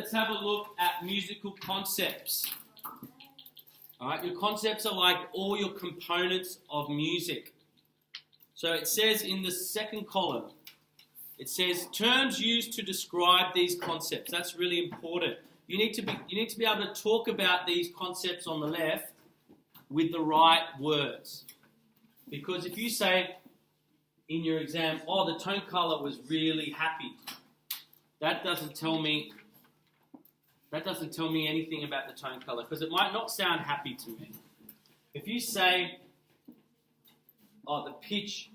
let's have a look at musical concepts. All right, your concepts are like all your components of music. So it says in the second column, it says terms used to describe these concepts. That's really important. You need to be able to talk about these concepts on the left with the right words. Because if you say in your exam, oh, the tone color was really happy, that doesn't tell me anything about the tone color, because it might not sound happy to me. If you say, oh, the pitch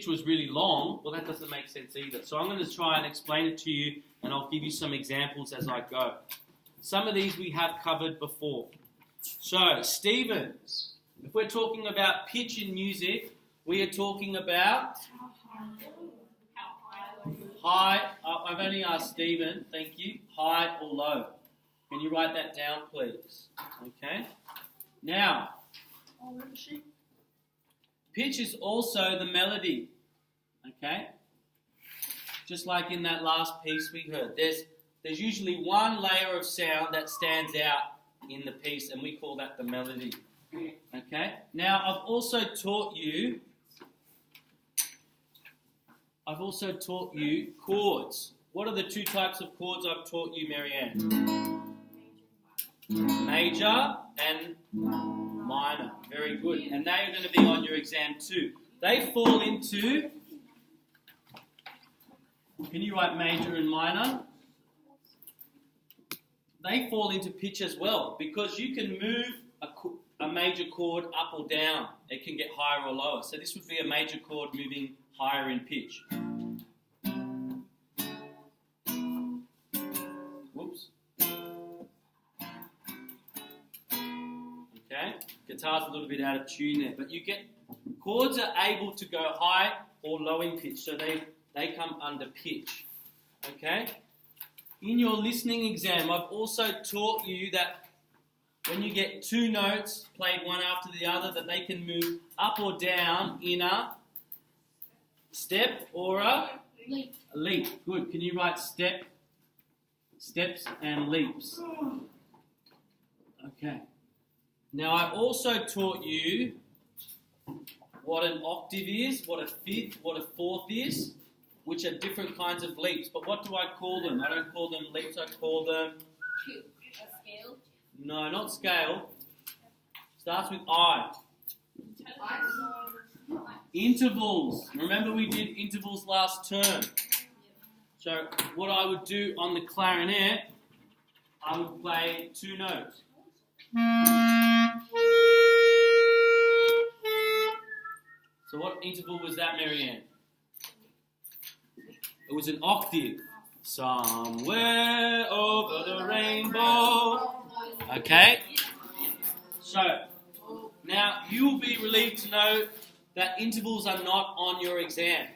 was really long, well, that doesn't make sense either. So I'm going to try and explain it to you, and I'll give you some examples as I go. Some of these we have covered before. So, Stephen, if we're talking about pitch in music, we are talking about high. I've only asked Stephen, thank you. High or low. Can you write that down, please? Okay. Now, pitch is also the melody. Okay. Just like in that last piece we heard, there's usually one layer of sound that stands out in the piece, and we call that the melody. Okay. Now, I've also taught you chords. What are the two types of chords I've taught you, Marianne? Major and minor. Very good. And they are going to be on your exam too. They fall into... Can you write major and minor? They fall into pitch as well, because you can move a major chord up or down. It can get higher or lower. So this would be a major chord moving higher in pitch. Whoops. Okay, guitar's a little bit out of tune there, but chords are able to go high or low in pitch, so they come under pitch. Okay? In your listening exam, I've also taught you that when you get two notes played one after the other, that they can move up or down in a step or a leap. A leap. Good. Can you write steps and leaps? Okay. Now, I also taught you what an octave is, what a fifth, what a fourth is, which are different kinds of leaps. But what do I call them? I don't call them leaps, I call them... Scale? No, not scale. Starts with I. Intervals. Remember we did intervals last term. So what I would do on the clarinet, I would play two notes. So what interval was that, Marianne? It was an octave. Somewhere over the rainbow. Okay? So, now you will be relieved to know that intervals are not on your exam.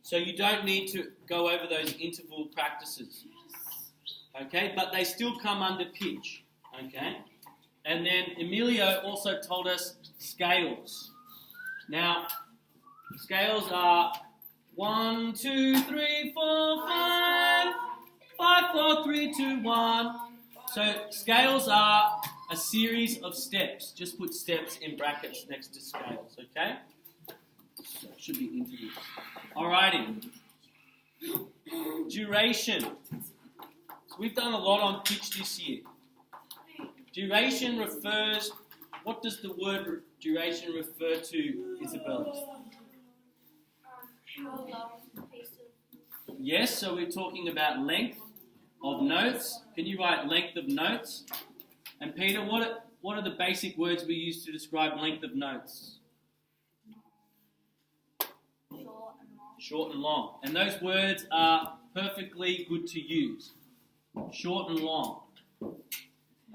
So you don't need to go over those interval practices. Okay? But they still come under pitch. Okay? And then Emilio also told us scales. Now, scales are 1, 2, 3, 4, 5, 5, 4, 3, 2, 1. So scales are a series of steps. Just put steps in brackets next to scales, okay? So it should be intervals. Alrighty. Duration. So we've done a lot on pitch this year. Duration refers... What does the word duration refer to, Isabella? Yes, so we're talking about length of notes. Can you write length of notes? And Peter, what are the basic words we use to describe length of notes? Short and long. And those words are perfectly good to use. Short and long.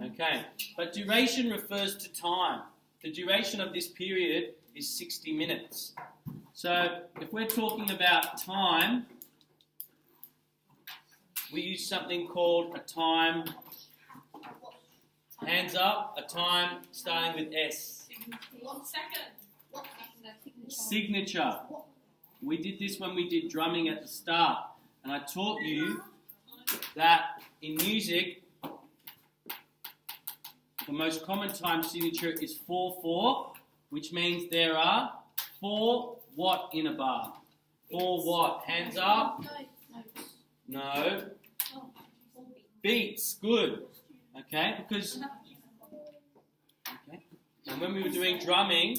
Okay, but duration refers to time. The duration of this period is 60 minutes. So if we're talking about time, we use something called a time, hands up, a time starting with S. 1 second. Signature. We did this when we did drumming at the start. And I taught you that in music, the most common time signature is 4/4, which means there are 4 what in a bar? 4 what? Hands up? No. Beats. Good. Okay, because and when we were doing drumming,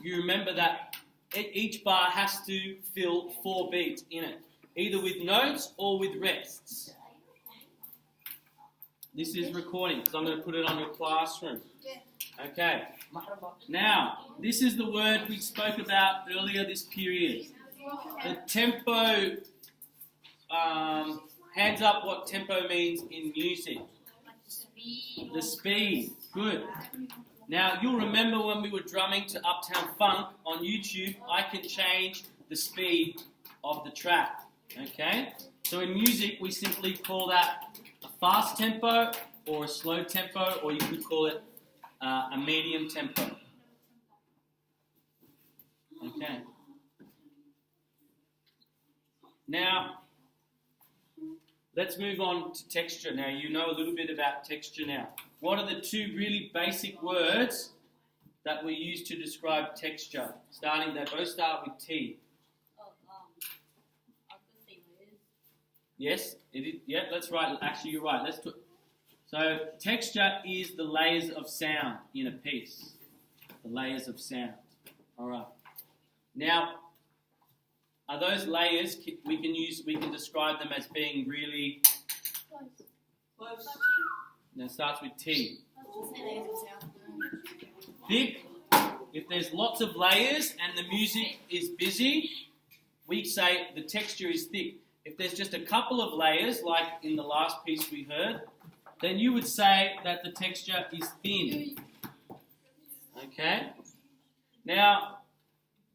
you remember that each bar has to fill 4 beats in it, either with notes or with rests. This is recording, so I'm going to put it on your classroom. Okay. Now, this is the word we spoke about earlier this period. The tempo, hands up what tempo means in music. The speed. Good. Now, you'll remember when we were drumming to Uptown Funk on YouTube, I can change the speed of the track. Okay? So in music, we simply call that a fast tempo or a slow tempo, or you could call it a medium tempo. Okay. Now, let's move on to texture. Now, you know a little bit about texture now. What are the 2 really basic words that we use to describe texture? They both start with T. Yes, it is. Yeah, that's right. Actually, you're right. So, texture is the layers of sound in a piece. The layers of sound. All right. Now, are those layers we can describe them as being really? Close. Now, it starts with T. Thick. If there's lots of layers and the music is busy, we say the texture is thick. If there's just a couple of layers, like in the last piece we heard, then you would say that the texture is thin. Okay? Now,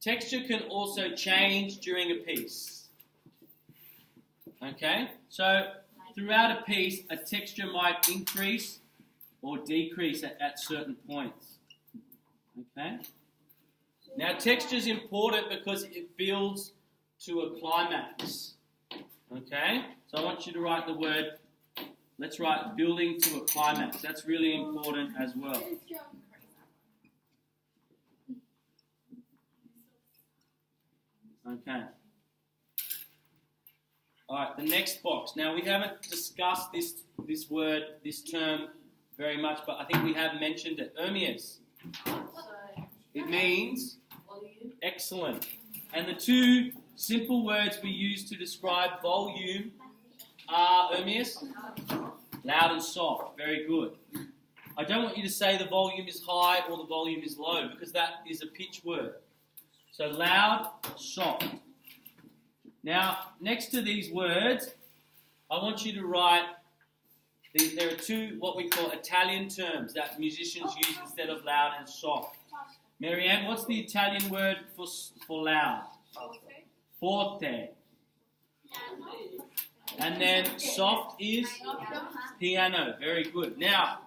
texture can also change during a piece. Okay? So, throughout a piece, a texture might increase or decrease at certain points. Okay? Now, texture is important because it builds to a climax. Okay? So I want you to write the word, let's write building to a climax. That's really important as well. Okay. Alright, the next box. Now we haven't discussed this word, this term very much, but I think we have mentioned it. Ermias. It means excellent. And the 2 simple words we use to describe volume are, Ermias? Loud and soft. Very good. I don't want you to say the volume is high or the volume is low, because that is a pitch word. So loud, soft. Now, next to these words, I want you to write, there are 2 what we call Italian terms that musicians use instead of loud and soft. Marianne, what's the Italian word for loud? Forte. And then soft is piano. Very good. Now,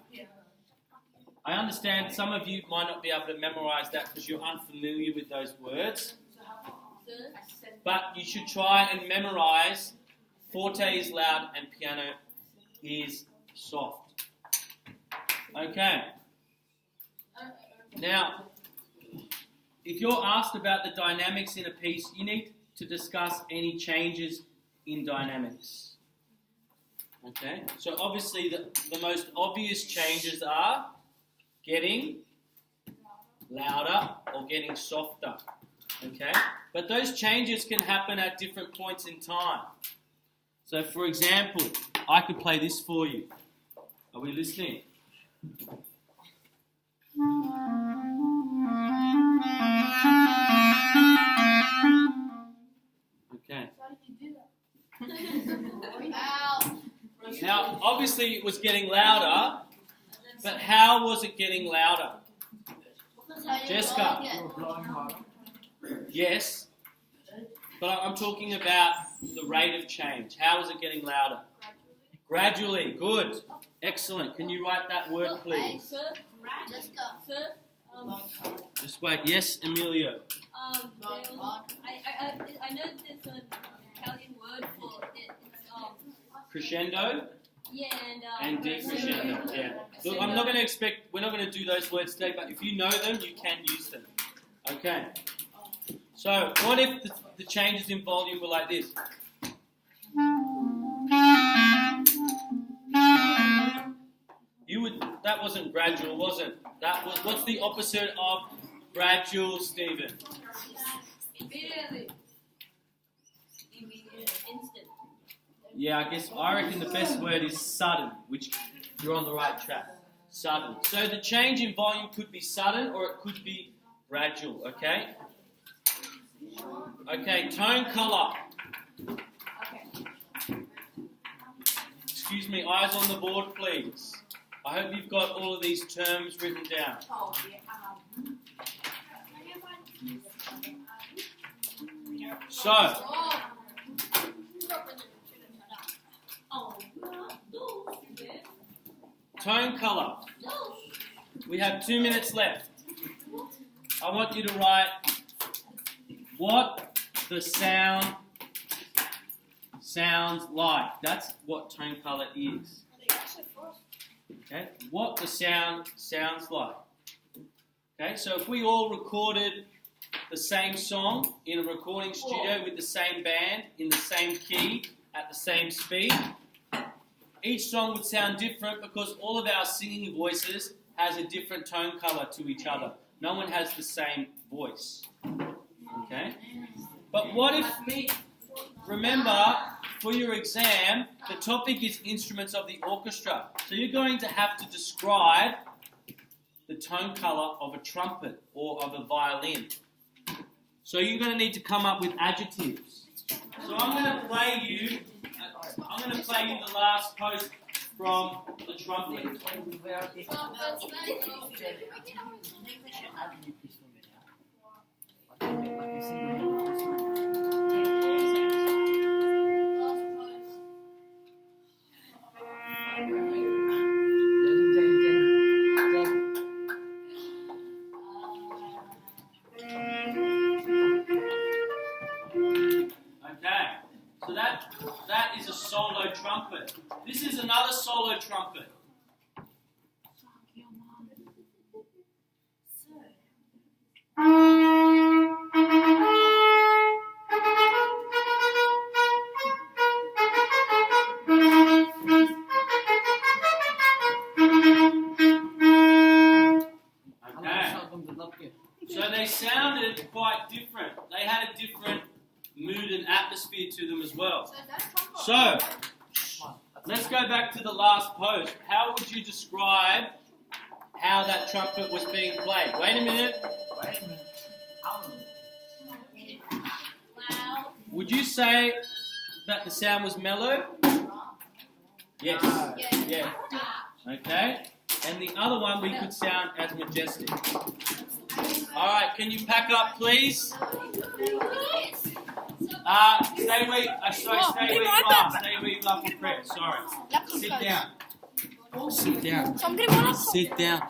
I understand some of you might not be able to memorize that because you're unfamiliar with those words. But you should try and memorize forte is loud and piano is soft. Okay. Now, if you're asked about the dynamics in a piece, you need to discuss any changes in dynamics. Okay? So obviously the most obvious changes are getting louder or getting softer. Okay? But those changes can happen at different points in time. So for example, I could play this for you. Are we listening? Okay. Now, obviously it was getting louder, but how was it getting louder? Jessica? Yes, but I'm talking about the rate of change. How is it getting louder? Gradually. Good. Excellent. Can you write that word, please? Just wait. Yes, Emilio. I know there's an Italian word for it. It's crescendo Yeah, and decrescendo. Yeah. Look, we're not going to do those words today, but if you know them, you can use them. Okay. So, what if the changes in volume were like this? That wasn't gradual, was it? That was, what's the opposite of gradual, Stephen? Immediate. Instant. Yeah, I reckon the best word is sudden, which you're on the right track. Sudden. So the change in volume could be sudden or it could be gradual, okay? Okay, tone colour. Excuse me, eyes on the board, please. I hope you've got all of these terms written down. So, tone colour. We have 2 minutes left. I want you to write what the sound sounds like. That's what tone colour is. Okay, what the sound sounds like. Okay, so if we all recorded the same song in a recording studio with the same band, in the same key, at the same speed, each song would sound different because all of our singing voices has a different tone colour to each other. No one has the same voice. Okay? But what if, remember, for your exam, the topic is instruments of the orchestra. So you're going to have to describe the tone colour of a trumpet or of a violin. So you're going to need to come up with adjectives. So I'm going to play you the last post from the trumpet. So that is a solo trumpet. This is another solo trumpet. Okay. So they sounded quite different. They had a different mood and atmosphere to them as well. So, let's go back to the last post. How would you describe how that trumpet was being played? Wait a minute. Would you say that the sound was mellow? Yes. Yeah. Okay. And the other one we could sound as majestic. Alright, can you pack up please? Stay where you are. Stay where you are for prep. Sorry. Sit down. Sit down. Sit down.